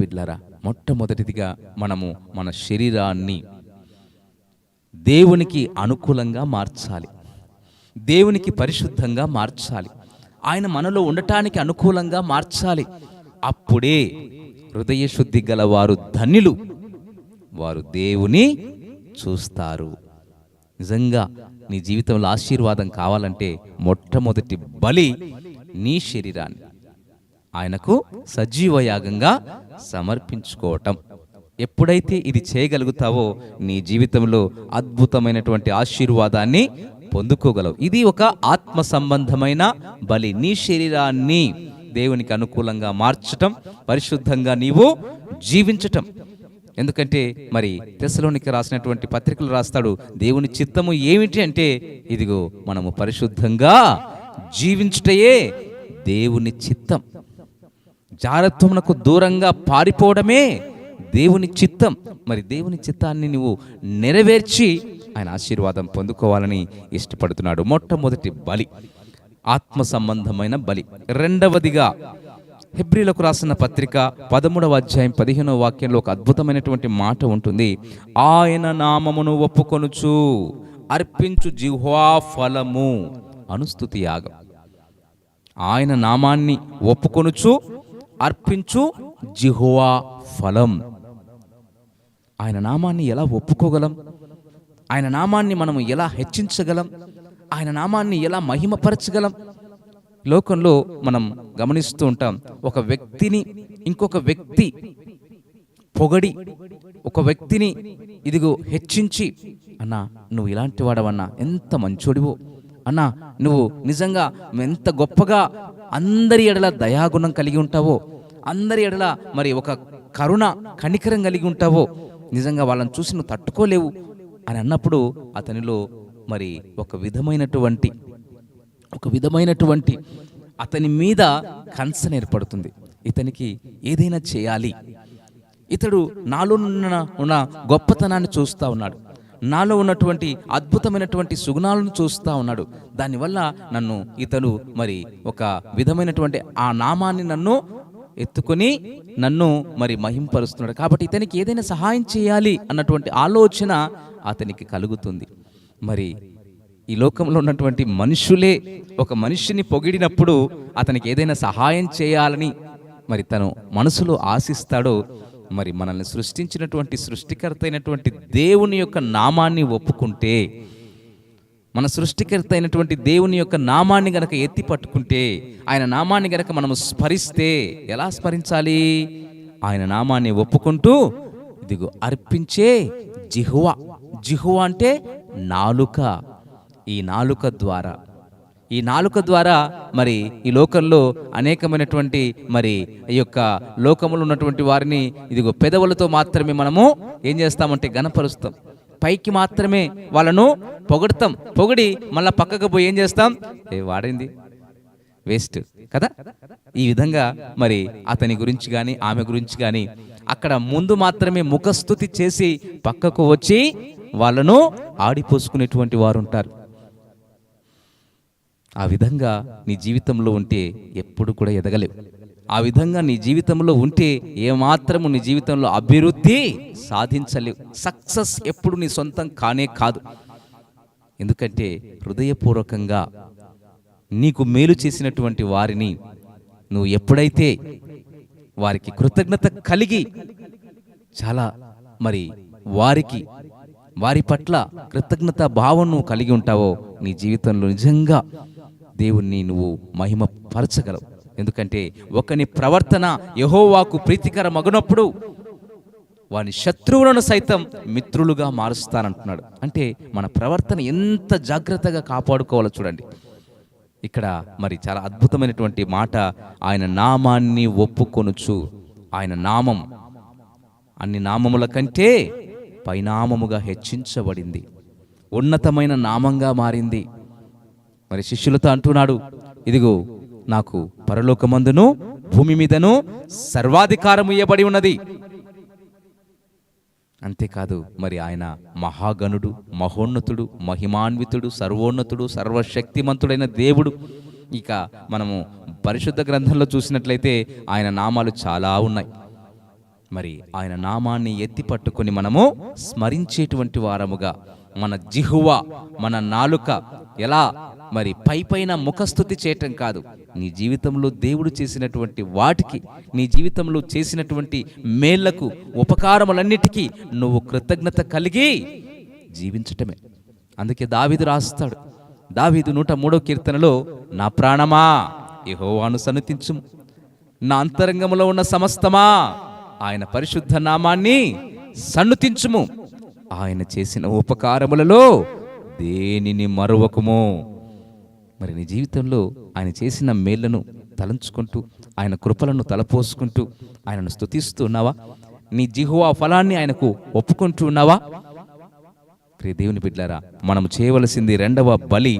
బిడ్డలారా, మొట్టమొదటిదిగా మనము మన శరీరాన్ని దేవునికి అనుకూలంగా మార్చాలి, దేవునికి పరిశుద్ధంగా మార్చాలి, ఆయన మనలో ఉండటానికి అనుకూలంగా మార్చాలి. అప్పుడే హృదయ శుద్ధి గలవారు ధన్యులు, వారు దేవుని చూస్తారు. నిజంగా నీ జీవితంలో ఆశీర్వాదం కావాలంటే మొట్టమొదటి బలి నీ శరీరాన్ని ఆయనకు సజీవయాగంగా సమర్పించుకోవటం. ఎప్పుడైతే ఇది చేయగలుగుతావో నీ జీవితంలో అద్భుతమైనటువంటి ఆశీర్వాదాన్ని పొందుకోగలవు. ఇది ఒక ఆత్మ సంబంధమైన బలి. నీ శరీరాన్ని దేవునికి అనుకూలంగా మార్చటం, పరిశుద్ధంగా నీవు జీవించటం. ఎందుకంటే మరి తెస్సలోనికి రాసినటువంటి పత్రికలు రాస్తాడు, దేవుని చిత్తము ఏమిటి అంటే ఇదిగో మనము పరిశుద్ధంగా జీవించుటయే దేవుని చిత్తం. జారత్వమునకు దూరంగా పారిపోవడమే దేవుని చిత్తం. మరి దేవుని చిత్తాన్ని నువ్వు నెరవేర్చి ఆయన ఆశీర్వాదం పొందుకోవాలని ఇష్టపడుతున్నాడు. మొట్టమొదటి బలి ఆత్మ సంబంధమైన బలి. రెండవదిగా హెబ్రీలకు రాసిన పత్రిక 13వ అధ్యాయం 15వ వాక్యంలో ఒక అద్భుతమైనటువంటి మాట ఉంటుంది. ఆయన నామమును ఒప్పుకొనుచు అర్పించు జిహ్వా ఫలము అనుస్తుతి యాగం. ఆయన నామాన్ని ఒప్పుకొనుచు అర్పించు జిహ్వా ఫలం. ఆయన నామాన్ని ఎలా ఒప్పుకోగలం? ఆయన నామాన్ని మనము ఎలా హెచ్చించగలం? ఆయన నామాన్ని ఎలా మహిమపరచగలం? లోకంలో మనం గమనిస్తూ ఉంటాం, ఒక వ్యక్తిని ఇంకొక వ్యక్తి పొగడి, ఒక వ్యక్తిని ఇదిగో హెచ్చించి, అన్నా నువ్వు ఇలాంటి వాడవన్నా, ఎంత మంచోడివో అన్నా, నువ్వు నిజంగా ఎంత గొప్పగా అందరి ఎడల దయాగుణం కలిగి ఉంటావో, అందరి ఎడల మరి ఒక కరుణ కనికరం కలిగి ఉంటావో, నిజంగా వాళ్ళని చూసి నువ్వు తట్టుకోలేవు అని అన్నప్పుడు అతనిలో మరి ఒక విధమైనటువంటి అతని మీద కన్సర్న్ ఏర్పడుతుంది. ఇతనికి ఏదైనా చేయాలి, ఇతడు నాలో ఉన్న గొప్పతనాన్ని చూస్తూ ఉన్నాడు, నాలో ఉన్నటువంటి అద్భుతమైనటువంటి సుగుణాలను చూస్తూ ఉన్నాడు, దానివల్ల నన్ను ఇతడు మరి ఒక విధమైనటువంటి ఆ నామాన్ని నన్ను ఎత్తుకొని నన్ను మరి మహింపరుస్తున్నాడు, కాబట్టి ఇతనికి ఏదైనా సహాయం చేయాలి అన్నటువంటి ఆలోచన అతనికి కలుగుతుంది. మరి ఈ లోకంలో ఉన్నటువంటి మనుషులే ఒక మనిషిని పొగిడినప్పుడు అతనికి ఏదైనా సహాయం చేయాలని మరి తను మనసులో ఆశిస్తాడో, మరి మనల్ని సృష్టించినటువంటి సృష్టికర్త అయినటువంటి దేవుని యొక్క నామాన్ని ఒప్పుకుంటే, మన సృష్టికర్త అయినటువంటి దేవుని యొక్క నామాన్ని గనక ఎత్తి పట్టుకుంటే, ఆయన నామాన్ని గనక మనము స్మరిస్తే, ఎలా స్మరించాలి? ఆయన నామాన్ని ఒప్పుకుంటూ ఇదిగో అర్పించే జిహ్వా. జిహ్వా అంటే నాలుక. ఈ నాలుక ద్వారా మరి ఈ లోకంలో అనేకమైనటువంటి మరి ఈ యొక్క లోకంలో ఉన్నటువంటి వారిని ఇదిగో పెదవులతో మాత్రమే మనము ఏం చేస్తామంటే గణపరుస్తాం, పైకి మాత్రమే వాళ్ళను పొగడతాం, పొగిడి మళ్ళా పక్కకు పోయి ఏం చేస్తాం, వాడింది వేస్ట్ కదా. ఈ విధంగా మరి అతని గురించి కానీ ఆమె గురించి కానీ అక్కడ ముందు మాత్రమే ముఖస్తుతి చేసి పక్కకు వచ్చి వాళ్ళను ఆడిపోసుకునేటువంటి వారు ఉంటారు. ఆ విధంగా నీ జీవితంలో ఉంటే ఎప్పుడు కూడా ఎదగలేవు. ఆ విధంగా నీ జీవితంలో ఉంటే ఏమాత్రము నీ జీవితంలో అభివృద్ధి సాధించలేవు. సక్సెస్ ఎప్పుడు నీ సొంతం కానే కాదు. ఎందుకంటే హృదయపూర్వకంగా నీకు మేలు చేసినటువంటి వారిని నువ్వు ఎప్పుడైతే వారికి కృతజ్ఞత కలిగి చాలా మరి వారి పట్ల కృతజ్ఞత భావం నువ్వు కలిగి ఉంటావో, నీ జీవితంలో నిజంగా దేవుణ్ణి నువ్వు మహిమపరచగలవు. ఎందుకంటే ఒకని ప్రవర్తన యెహోవాకు ప్రీతికరమగునప్పుడు వాని శత్రువులను సైతం మిత్రులుగా మారుస్తానంటున్నాడు. అంటే మన ప్రవర్తన ఎంత జాగ్రత్తగా కాపాడుకోవాలో చూడండి. ఇక్కడ మరి చాలా అద్భుతమైనటువంటి మాట, ఆయన నామాన్ని ఒప్పుకొనుచు. ఆయన నామం అన్ని నామముల కంటే పైనామముగా హెచ్చించబడింది, ఉన్నతమైన నామంగా మారింది. మరి శిష్యులతో అంటున్నాడు, ఇదిగో నాకు పరలోకమందును భూమి మీదను సర్వాధికారం ఇయ్యబడి ఉన్నది. అంతేకాదు మరి ఆయన మహాగణుడు, మహోన్నతుడు, మహిమాన్వితుడు, సర్వోన్నతుడు, సర్వశక్తిమంతుడైన దేవుడు. ఇక మనము పరిశుద్ధ గ్రంథంలో చూసినట్లయితే ఆయన నామాలు చాలా ఉన్నాయి. మరి ఆయన నామాన్ని ఎత్తి పట్టుకొని మనము స్మరించేటువంటి వారముగా, మన జిహ్వ, మన నాలుక ఎలా మరి పైపైన ముఖస్తుతి చేయటం కాదు, నీ జీవితంలో దేవుడు చేసినటువంటి వాటికి, నీ జీవితంలో చేసినటువంటి మేళ్లకు, ఉపకారములన్నిటికీ నువ్వు కృతజ్ఞత కలిగి జీవించటమే. అందుకే దావీదు రాస్తాడు, దావీదు 103వ కీర్తనలో, నా ప్రాణమా యెహోవాను సన్నుతించుము, నా అంతరంగములో ఉన్న సమస్తమా ఆయన పరిశుద్ధ నామాన్ని సన్నుతించుము, ఆయన చేసిన ఉపకారములలో దేనిని మరువకుము. మరి నీ జీవితంలో ఆయన చేసిన మేళ్లను తలంచుకుంటూ, ఆయన కృపలను తలపోసుకుంటూ ఆయనను స్తుతిస్తూ ఉన్నావా? నీ జిహ్వ ఫలాన్ని ఆయనకు ఒప్పుకుంటూ ఉన్నావా? ప్రియ దేవుని బిడ్డలారా, మనం చేయవలసింది రెండవ బలి,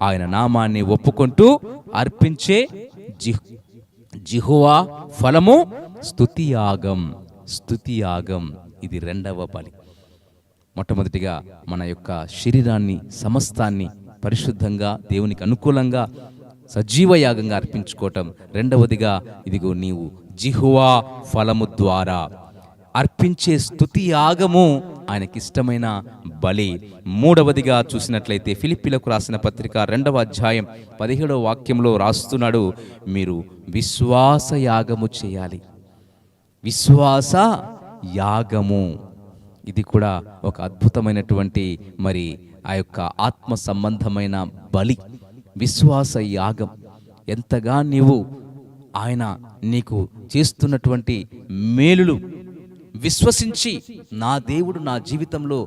ఆయన నామాన్ని ఒప్పుకుంటూ అర్పించే జిహ్వ ఫలము స్తుతియాగం. స్తుతియాగం ఇది రెండవ బలి. మొట్టమొదటిగా మన యొక్క శరీరాన్ని సమస్తాన్ని పరిశుద్ధంగా దేవునికి అనుకూలంగా సజీవయాగంగా అర్పించుకోవటం. రెండవదిగా ఇదిగో నీవు జిహ్వా ఫలము ద్వారా అర్పించే స్తుతి యాగము ఆయనకిష్టమైన బలి. మూడవదిగా చూసినట్లయితే ఫిలిప్పీలకు రాసిన పత్రిక 2వ అధ్యాయం 17వ వాక్యంలో రాస్తున్నాడు, మీరు విశ్వాస యాగము చేయాలి. విశ్వాస యాగము ఇది కూడా ఒక అద్భుతమైనటువంటి మరి ఆ యొక్క ఆత్మ సంబంధమైన బలి, విశ్వాస యాగం. ఎంతగా నీవు ఆయన నీకు చేస్తున్నటువంటి మేలులు విశ్వసించి, నా దేవుడు నా జీవితంలో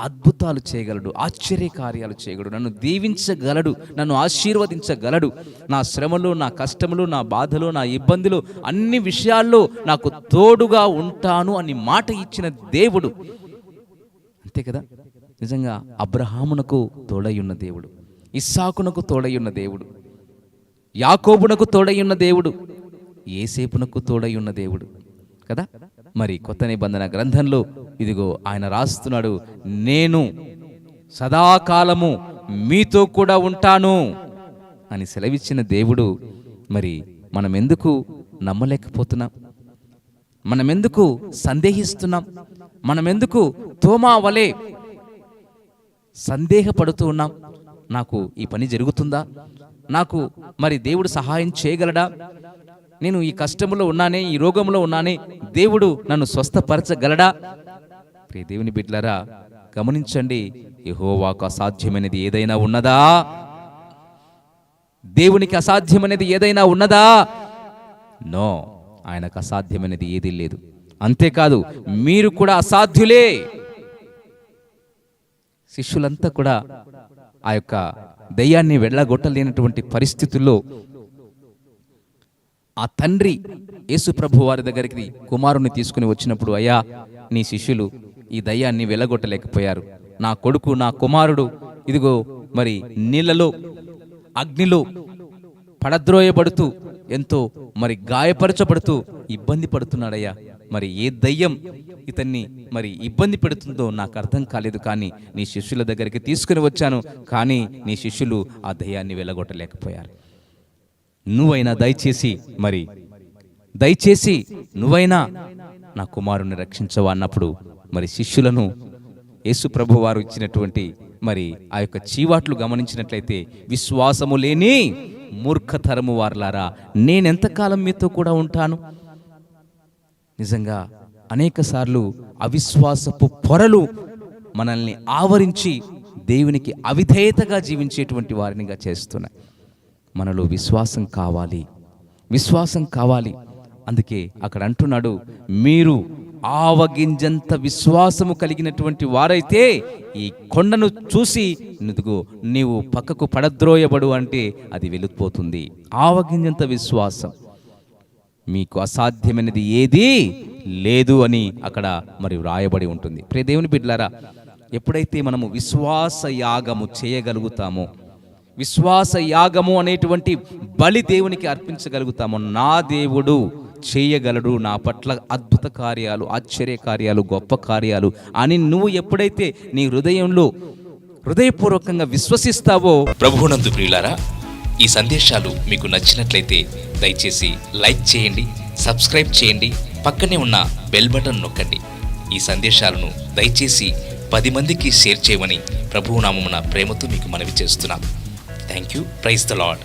అద్భుతాలు చేయగలడు, ఆశ్చర్యకార్యాలు చేయగలడు, నన్ను దీవించగలడు, నన్ను ఆశీర్వదించగలడు, నా శ్రమలు, నా కష్టములు, నా బాధలు, నా ఇబ్బందులు, అన్ని విషయాల్లో నాకు తోడుగా ఉంటాను అని మాట ఇచ్చిన దేవుడు. అంతే కదా? నిజంగా అబ్రహామునకు తోడయ్యున్న దేవుడు, ఇస్సాకునకు తోడయ్యున్న దేవుడు, యాకోబునకు తోడయ్యున్న దేవుడు, యేసేపునకు తోడయ్యున్న దేవుడు కదా. మరి కొత్త నిబంధన గ్రంథంలో ఇదిగో ఆయన రాస్తున్నాడు, నేను సదాకాలము మీతో కూడా ఉంటాను అని సెలవిచ్చిన దేవుడు. మరి మనం ఎందుకు నమ్మలేకపోతున్నాం? మనం ఎందుకు సందేహిస్తున్నాం? మనం ఎందుకు తోమా వలె సందేహపడుతూ ఉన్నాం? నాకు ఈ పని జరుగుతుందా? నాకు మరి దేవుడు సహాయం చేయగలడా? నేను ఈ కష్టంలో ఉన్నానే, ఈ రోగంలో ఉన్నానే, దేవుడు నన్ను స్వస్థపరచగలడా? ప్రియ దేవుని బిడ్డలారా, గమనించండి, యెహోవాకు అసాధ్యమైనది ఏదైనా ఉన్నదా? దేవునికి అసాధ్యమైనది ఏదైనా ఉన్నదా? నో, ఆయనకు అసాధ్యమైనది ఏదీ లేదు. అంతేకాదు, మీరు కూడా అసాధ్యులే. శిష్యులంతా కూడా ఆ యొక్క దయ్యాన్ని వెళ్ళగొట్టలేనటువంటి పరిస్థితుల్లో ఆ తండ్రి యేసు ప్రభు వారి దగ్గరికి కుమారుని తీసుకుని వచ్చినప్పుడు, అయ్యా, నీ శిష్యులు ఈ దయ్యాన్ని వెళ్ళగొట్టలేకపోయారు, నా కొడుకు, నా కుమారుడు ఇదిగో మరి నీళ్ళలో, అగ్నిలో పడద్రోయబడుతూ ఎంతో మరి గాయపరచబడుతూ ఇబ్బంది పడుతున్నాడయ్యా. మరి ఏ దయ్యం ఇతన్ని మరి ఇబ్బంది పెడుతుందో నాకు అర్థం కాలేదు, కానీ నీ శిష్యుల దగ్గరికి తీసుకుని వచ్చాను, కానీ నీ శిష్యులు ఆ దయ్యాన్ని వెళ్ళగొట్టలేకపోయారు. నువ్వైనా దయచేసి నువ్వైనా నా కుమారుని రక్షించవా అన్నప్పుడు మరి శిష్యులను యేసు ప్రభు వారు ఇచ్చినటువంటి మరి ఆ యొక్క చీవాట్లు గమనించినట్లయితే, విశ్వాసము లేని మూర్ఖతరము వారలారా, నేనెంతకాలం మీతో కూడా ఉంటాను. నిజంగా అనేక సార్లు అవిశ్వాసపు పొరలు మనల్ని ఆవరించి దేవునికి అవిధేయతగా జీవించేటువంటి వారినిగా చేస్తున్నాయి. మనలో విశ్వాసం కావాలి. అందుకే అక్కడ అంటున్నాడు, మీరు ఆవగింజంత విశ్వాసము కలిగినటువంటి వారైతే ఈ కొండను చూసి నీవు పక్కకు పడద్రోయబడు అంటే అది వెళ్ళిపోతుంది. ఆవగింజంత విశ్వాసం. మీకు అసాధ్యమైనది ఏదీ లేదు అని అక్కడ మరి వ్రాయబడి ఉంటుంది. ప్రియ దేవుని బిడ్డలారా, ఎప్పుడైతే మనము విశ్వాస యాగము చేయగలుగుతామో, విశ్వాస యాగము అనేటువంటి బలి దేవునికి అర్పించగలుగుతామో, నా దేవుడు చేయగలడు, నా పట్ల అద్భుత కార్యాలు, ఆశ్చర్య కార్యాలు, గొప్ప కార్యాలు అని నువ్వు ఎప్పుడైతే నీ హృదయపూర్వకంగా విశ్వసిస్తావో. ప్రభువునందు ప్రియులారా, ఈ సందేశాలు మీకు నచ్చినట్లయితే దయచేసి లైక్ చేయండి, సబ్స్క్రైబ్ చేయండి, పక్కనే ఉన్న బెల్ బటన్ నొక్కండి. ఈ సందేశాలను దయచేసి 10 మందికి షేర్ చేయమని ప్రభువు నామమున ప్రేమతో మీకు మనవి చేస్తున్నాం. Thank you. Praise the lord.